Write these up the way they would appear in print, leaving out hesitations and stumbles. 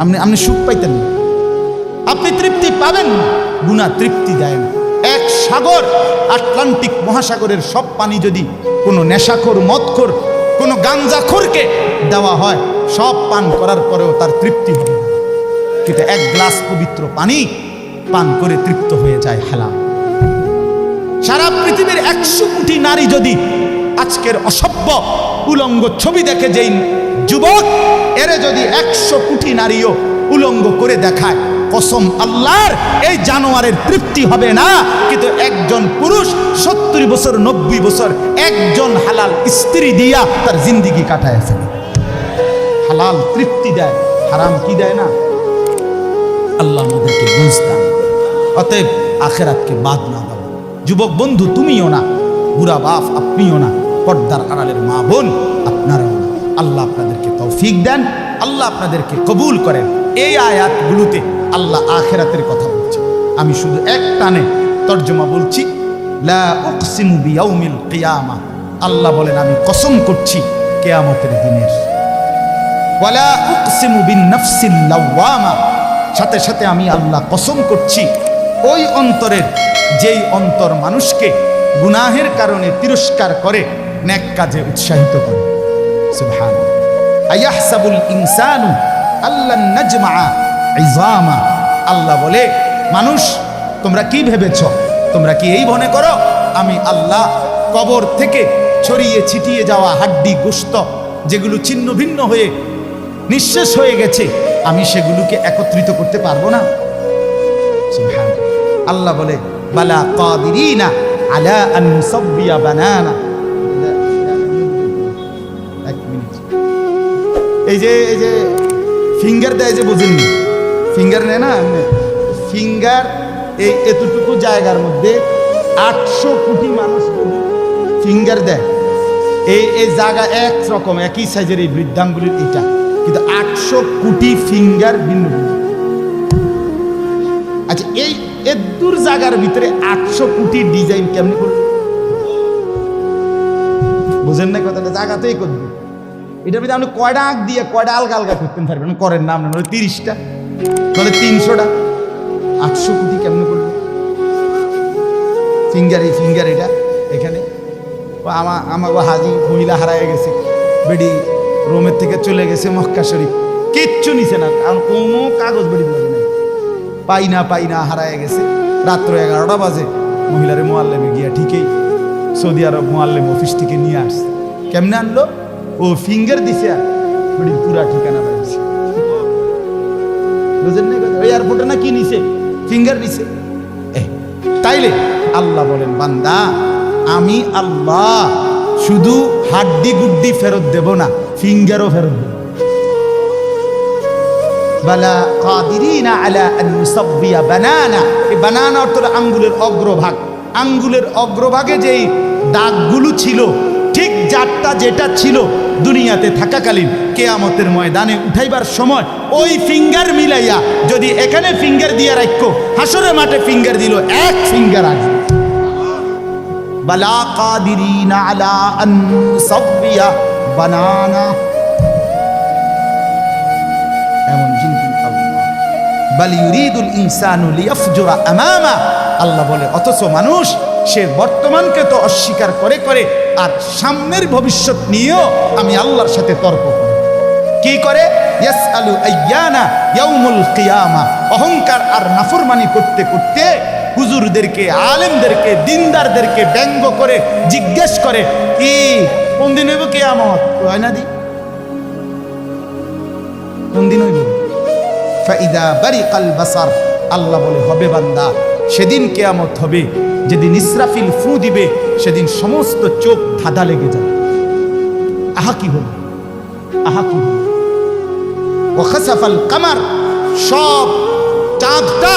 আপনি সুখ পাইতেন না, আপনি তৃপ্তি পাবেন না। গুনাহ তৃপ্তি দেয় না। এক সাগর, আটলান্টিক মহাসাগরের সব পানি যদি কোনো নেশাখোর, মদখোর, কোনো গাঞ্জাখোরকে দেওয়া হয়, সব পান করার পরেও তার তৃপ্তি হবে না। কিন্তু এক গ্লাস পবিত্র পানি পান করে তৃপ্ত হয়ে যায় হালাল। সারা পৃথিবীর 100 কোটি নারী যদি আজকের অসভ্য উলঙ্গ ছবি দেখে, যেই যুবক এরে যদি 100 কোটি নারীও উলঙ্গ করে দেখায়, কসম আল্লাহর, এই জানোয়ারের তৃপ্তি হবে না। কিন্তু একজন পুরুষ 70 বছর 90 বছর একজন হালাল স্ত্রী দিয়া তার জিন্দিগি কাটায় ফেলে। হালাল তৃপ্তি দেয়, হারাম কি দেয় না। আল্লাহ আমাদেরকে বুঝতাম। অতএব আখেরাতকে বাদ না দাও। যুবক বন্ধু তুমিও না, বুড়া বাপ আপনিও না, পর্দার আড়ালের মা বোন আপনারাও না। আল্লাহ আপনাদেরকে তৌফিক দেন, আল্লাহ আপনাদেরকে কবুল করেন। এই আয়াতগুলোতে আল্লাহ আখেরাতের কথা বলছে। আমি শুধু এক টানে তর্জমা বলছি। লা উকসিমু বিয়াউমিল কিয়ামা, আল্লাহ বলেন আমি কসম করছি কিয়ামতের দিনের। ওয়ালা উকসিমু বিন নাফসিল লাওয়ামা, সাথে সাথে আমি আল্লাহ কসম করছি ওই অন্তরের, যেই অন্তর মানুষকে গুনাহের কারণে তিরস্কার করে, নেক কাজে উৎসাহিত করে। সুবহানাল্লাহ। আয়াহসাবুল ইনসানু আল্লান নাজমা ইযামা, আল্লাহ বলে মানুষ তোমরা কি ভেবেছ, তোমরা কি এই মনে করো আমি আল্লাহ কবর থেকে ছড়িয়ে ছিটিয়ে যাওয়া হাড্ডি গোশত যেগুলো ছিন্ন ভিন্ন হয়ে নিঃশেষ হয়ে গেছে, আমি সেগুলোকে একত্রিত করতে পারবো না? সুবহানাল্লাহ। আল্লাহ বলে বালা কাদিরিনা আলা আন নুসাব্বিয়া বানানা। এক মিনিট, এই যে ফিঙ্গার দেয় যে, বুঝেননি? ফিঙ্গার নেয় না, ফিঙ্গার এই এতটুকু জায়গার মধ্যে 800 কোটি মানুষ ফিঙ্গার দেয়। এই জায়গা একরকম, একই সাইজের এই বৃদ্ধাঙ্গুলির এটা, কিন্তু 800 কোটি ফিঙ্গার ভিন্ন ভিন্ন। আচ্ছা, এই এদুর জায়গার ভিতরে 800 কোটি ডিজাইন কেমনি করবে? বুঝেন না কথাটা? জায়গাতেই করবে। এটার ভিতরে আপনি কয়টা আঁক দিয়ে কয়টা আলগা আলগা করতে পারবেন? করেন না আপনার 30টা, তাহলে 300টা, 800 কোটি কেমনি করবে? ফিঙ্গার, এই ফিঙ্গার এটা এখানে আমার হাজি মহিলা হারায় গেছে, বেডি রোমের থেকে চলে গেছে মক্কা শরীফ, কিচ্ছু নিছে না, কারণ কোনো কাগজ বেডি লাগে না, পাই না হারায় গেছে। রাত্র 11টা বাজে মহিলারে মোয়াল্লেমে গিয়া ঠিকই সৌদি আরব মোয়াল্লেম অফিস থেকে নিয়ে আসছে। কেমনে আনলো? ও ফিঙ্গার দিছে আর বেডির পুরা ঠিকানা পাইছে। বুঝেন না? ওই এয়ারপোর্টে না কি নিছে? ফিঙ্গার নিছে। তাইলে আল্লাহ বলেন বান্দা, আমি আল্লাহ শুধু হাড্ডি গুড্ডি ফেরত দেব না, ফিঙ্গারও ফেরত দেব। বালা কাদিরিনা আলা আন নুসাব্বিয়া বানানা। এই বানানা অর্থ আঙ্গুলের অগ্রভাগ। আঙ্গুলের অগ্রভাগে যেই দাগগুলো ছিল, ঠিক যারটা যেটা ছিল দুনিয়াতে থাকাকালীন, কিয়ামতের ময়দানে উঠাইবার সময় ওই ফিঙ্গার মিলাইয়া যদি এখানে ফিঙ্গার দিয়ে রাখো, হাসরের মাঠে ফিঙ্গার দিল, এক ফিঙ্গার আসবে। বালা কাদিরিনা আলা আন নুসাব্বিয়া বানানা, এমন চিন্তা আল্লাহ। বাল ইউরিদুল ইনসানু লিয়াফজুরা আমামা, আল্লাহ বলে অথচ মানুষ সে বর্তমানকে তো অস্বীকার করে করে আর সামনের ভবিষ্যৎ নিয়েও আমি আল্লাহর সাথে তর্ক করি। কি করে? ইয়াসআলু আইয়ানা ইয়াউমুল কিয়ামা। অহংকার আর নাফরমানি করতে করতে হুজুরদেরকে, আলেমদেরকে, দিনদারদেরকে ব্যঙ্গ করে জিজ্ঞেস করে, কি কোন দিন হইব কিয়ামত? হয় না দি, কোন দিন হইব? ফাইদা বারিকাল বাসার, আল্লাহ বলে হবে বান্দা, সেদিন কিয়ামত হবে যেদিন ইসরাফিল ফু দিবে, সেদিন সমস্ত চোখ ধাঁধা লেগে যাবে। আহা কি হলো, আহা কি হলো। ওয়া খাসাফাল কামার, সব চাঁদটা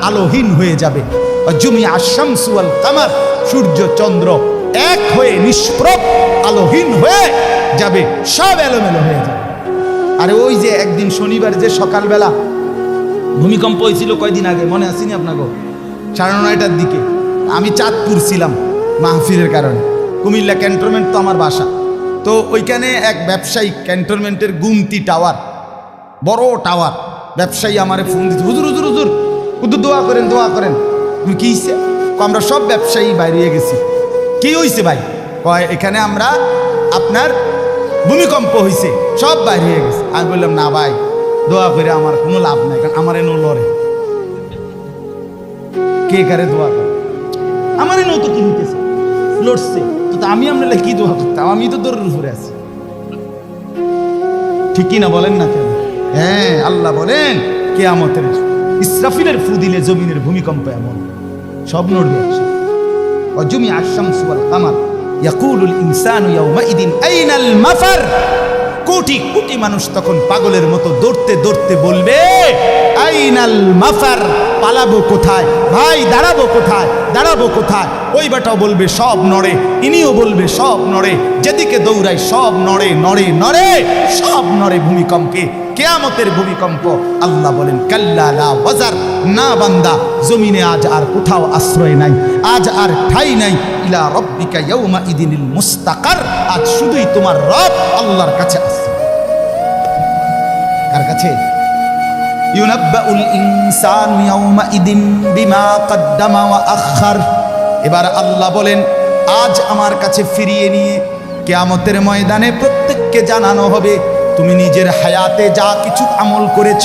আলোহীন হয়ে যাবে। ওয়া জুমিআ শামসু ওয়াল কামার, সূর্য চন্দ্র এক হয়ে নিষ্প্রভ আলোহীন হয়ে যাবে, সব এলোমেলো হয়ে যাবে। আরে ওই যে একদিন শনিবার যে সকালবেলা ভূমিকম্প হয়েছিল কয়দিন আগে, মনে আসেনি আপনাকে? 9:30টার দিকে আমি চাঁদপুর ছিলাম মাহফিলের কারণে। কুমিল্লা ক্যান্টনমেন্ট তো আমার বাসা, তো ওইখানে এক ব্যবসায়িক ক্যান্টনমেন্টের গুমতি টাওয়ার, বড় টাওয়ার। ব্যবসায়ী আমারে ফোন দিচ্ছে, হুজুর হুজুর হুজুর হুজুর দোয়া করেন দোয়া করেন। তুমি কি হইছে? আমরা সব ব্যবসায়ী বাইরে গেছি। কি হইছে ভাই? কয় এখানে আমরা আপনার ভূমিকম্প হইছে, সব বাইরে হয়ে গেছে। আমি বললাম না ভাই, দোয়া করে আমার কোনো লাভ নাই, কারণ আমার এনো লড়ে কে কারে দোয়া করে, আমার এনো তো কি হইতেছে, লড়ছে তো আমি আপনার কি দোয়া করতাম? আমি তো দৌড়ের উপরে আছি, ঠিকই না বলেন না কেন? হ্যাঁ, আল্লাহ বলেন কিয়ামতের ইসরাফিলের ফু দিলে জমিনের ভূমিকম্প এমন সব নড়বে একসাথে। وجمع الشمس والقمر يقول الانسان يومئذ اين المفر। কোটি কোটি মানুষ তখন পাগলের মতো দৌড়তে দৌড়তে বলবে আইনাল মাফার, পালাবো কোথায় ভাই, দাঁড়াবো কোথায়, দাঁড়াবো কোথায়? ওই বেটাও বলবে সব নড়ে, ইনিও বলবে সব নড়ে, যেদিকে দৌড়াই সব নড়ে নড়ে নড়ে, সব নড়ে ভূমিকম্পে, কিয়ামতের ভূমিকম্প। আল্লাহ বলেন কাল্লা লা ওয়াজার, না বান্দা, জমিনে আজ আর কোথাও আশ্রয় নাই, আজ আর ঠাই নাই। ইলা রব্বিকা ইয়াউমা ইদিনিল মুস্তাকার, আজ শুধুই তোমার রব আল্লাহর কাছে আছে। কার কাছে? ইউনাব্বাউল ইনসানু ইয়াউমা ইদিন বিমা কদ্দামা ওয়া আখার। এবার আল্লাহ বলেন আজ আমার কাছে ফিরিয়ে নিয়ে কিয়ামতের ময়দানে প্রত্যেককে জানানো হবে তুমি নিজের হায়াতে যা কিছু আমল করেছ,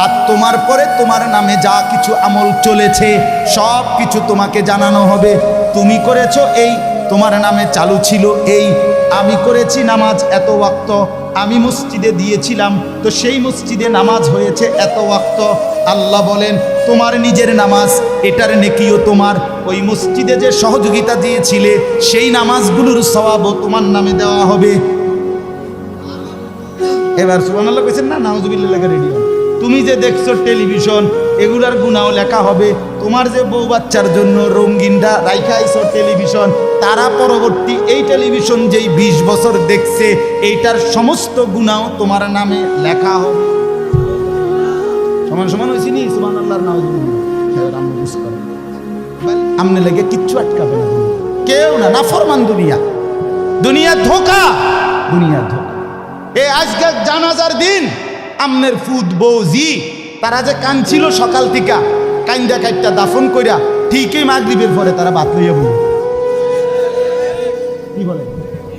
আর তোমার পরে তোমার নামে যা কিছু আমল চলেছে সব কিছু তোমাকে জানানো হবে। তুমি করেছো এই, তোমার নামে চালু ছিল এই, আমি করেছি নামাজ এত ওয়াক্ত, আমি মসজিদে দিয়েছিলাম তো সেই মসজিদে নামাজ হয়েছে এত ওয়াক্ত। আল্লাহ বলেন তোমার নিজের নামাজ এটার নেকিও তোমার, ওই মসজিদে যে সহযোগিতা দিয়েছিলে সেই নামাজগুলোর সওয়াবও তোমার নামে দেওয়া হবে। এবার সুবহানাল্লাহ কইছেন না? নাউজুবিল্লাহ লেখা রেডিও। তুমি যে দেখছো টেলিভিশন, এগুলার গুনাও লেখা হবে। তোমার যে বউ বাচ্চার জন্য রঙিনটা রাইখাইছো টেলিভিশন, তারা পরবর্তী এই টেলিভিশন যেই 20 বছর দেখছে এইটার সমস্ত গুনাও তোমার নামে লেখা হবে। সমান সমান হয়েছি নি? সুবহানাল্লাহর নাউজুবিল্লাহ। আমনে লেগে কিচ্ছু আটকাবে না, কেউ না, নাফরমান দুনিয়া, দুনিয়া ধোঁকা, দুনিয়া ধোঁকা। এই আজকে জানাজার দিন আমনের ফুদ বৌজি তারা যে কাঁদছিল সকাল থেকে, কাইন্দা কাইটা দাফন কইরা ঠিকই মাগরিবের পরে তারা ভাত লইয়া বলে। কি বলে?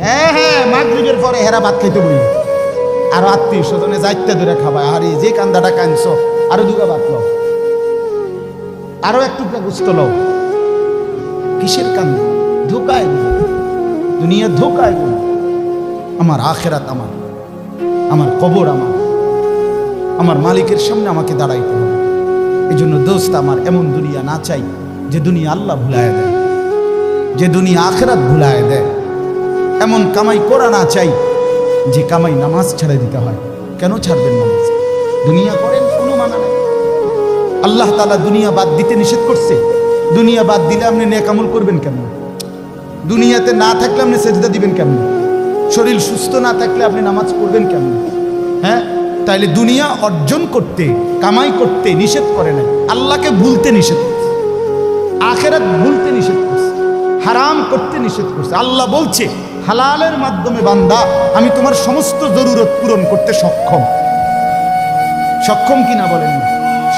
হ্যাঁ হ্যাঁ, মাগরিবের পরে হেরা ভাত খাইতে বলি, আর আত্মীয় স্বজনে যাইতে ধরে খাবায়। আরে যে কান্দাটা কাঁদছ আরো দুগা ভাত লও, আরো এক টুকরা গুস্ত লও। কিসের কান্দা? ধোকায়, দুনিয়া ধোকায়। আমার আখেরাত আমার, আমার কবর আমার মালিকের সামনে আমাকে দাঁড়াইতে হবে। এই জন্য দোস্ত আমার এমন দুনিয়া না চাই যে দুনিয়া আল্লাহ ভুলায় দেয়, যে দুনিয়া আখেরাত ভুলায় দেয়। এমন কামাই করা না চাই যে কামাই নামাজ ছেড়ে দিতে হয়। কেন ছাড়বেন নামাজ? দুনিয়া করেন, কোনো মানা নাই। আল্লাহ তাআলা দুনিয়া বাদ দিতে নিষেধ করছে। দুনিয়া বাদ দিলে আপনি নেক আমল করবেন কেমন? দুনিয়াতে না থাকলে আপনি সেজদা দিবেন কেমন? শরীর সুস্থ না থাকলে আপনি নামাজ পড়বেন কেমন? হ্যাঁ, তাইলে দুনিয়া অর্জন করতে, কামাই করতে নিষেধ করে নাই, আল্লাহকে ভুলতে নিষেধ করছে, আখেরাত ভুলতে নিষেধ করছে, হারাম করতে নিষেধ করছে। আল্লাহ বলছে হালালের মাধ্যমে বান্দা আমি তোমার সমস্ত জরুরত পূরণ করতে সক্ষম। সক্ষম কিনা বলেন না?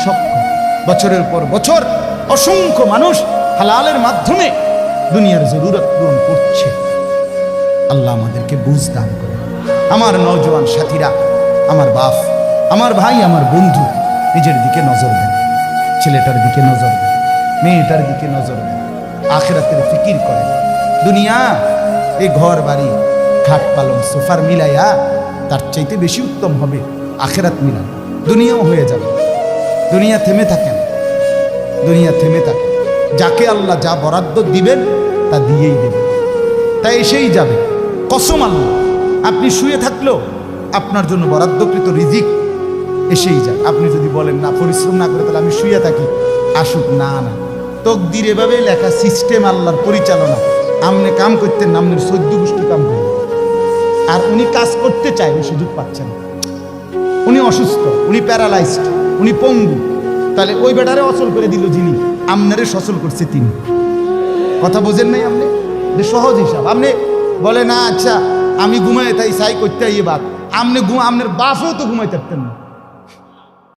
সক্ষম। বছরের পর বছর অসংখ্য মানুষ হালালের মাধ্যমে দুনিয়ার জরুরত পূরণ করছে। আল্লাহ আমাদেরকে বুঝ দান করে। আমার নওজোয়ান সাথীরা, আমার বাপ, আমার ভাই, আমার বন্ধু, নিজের দিকে নজর দেন, ছেলেটার দিকে নজর দেন, মেয়েটার দিকে নজর দেন, আখিরাতের ফিকির করেন। দুনিয়া এই ঘর বাড়ি খাট পালং সোফার মিলাইয়া তার চাইতে বেশি উত্তম হবে আখিরাত মিলান। দুনিয়াও হয়ে যাবে। দুনিয়া থেমে থাকেন, দুনিয়া থেমে থাকে। যাকে আল্লাহ যা বরাদ্দ দিবেন তা দিয়েই দেবেন, তাই এসেই যাবে। কসম আল্লাহ, আপনি শুয়ে থাকলেও আপনার জন্য বরাদ্দকৃত রিজিক এসেই যায়। আপনি যদি বলেন না, পরিশ্রম না করে তাহলে আমি শুয়ে থাকি, আসুক। না না, তকদির এভাবে লেখা, সিস্টেম আল্লাহর পরিচালনা। আপনি কাম করতেন না, আপনার 14 গোষ্ঠী কাম করেন, আর উনি কাজ করতে চায়, উনি সুযোগ পাচ্ছেন। উনি অসুস্থ, উনি প্যারালাইজড, উনি পঙ্গু, তাহলে ওই বেটারে অচল করে দিল যিনি, আপনারে সচল করছে তিনি। কথা বোঝেন নাই আপনি? যে সহজ হিসাব। আপনি বলে না আচ্ছা আমি ঘুমাই তাই সাই করতে বাদ, আপনি আপনার বাপও তো ঘুমাইতে পারতেন না।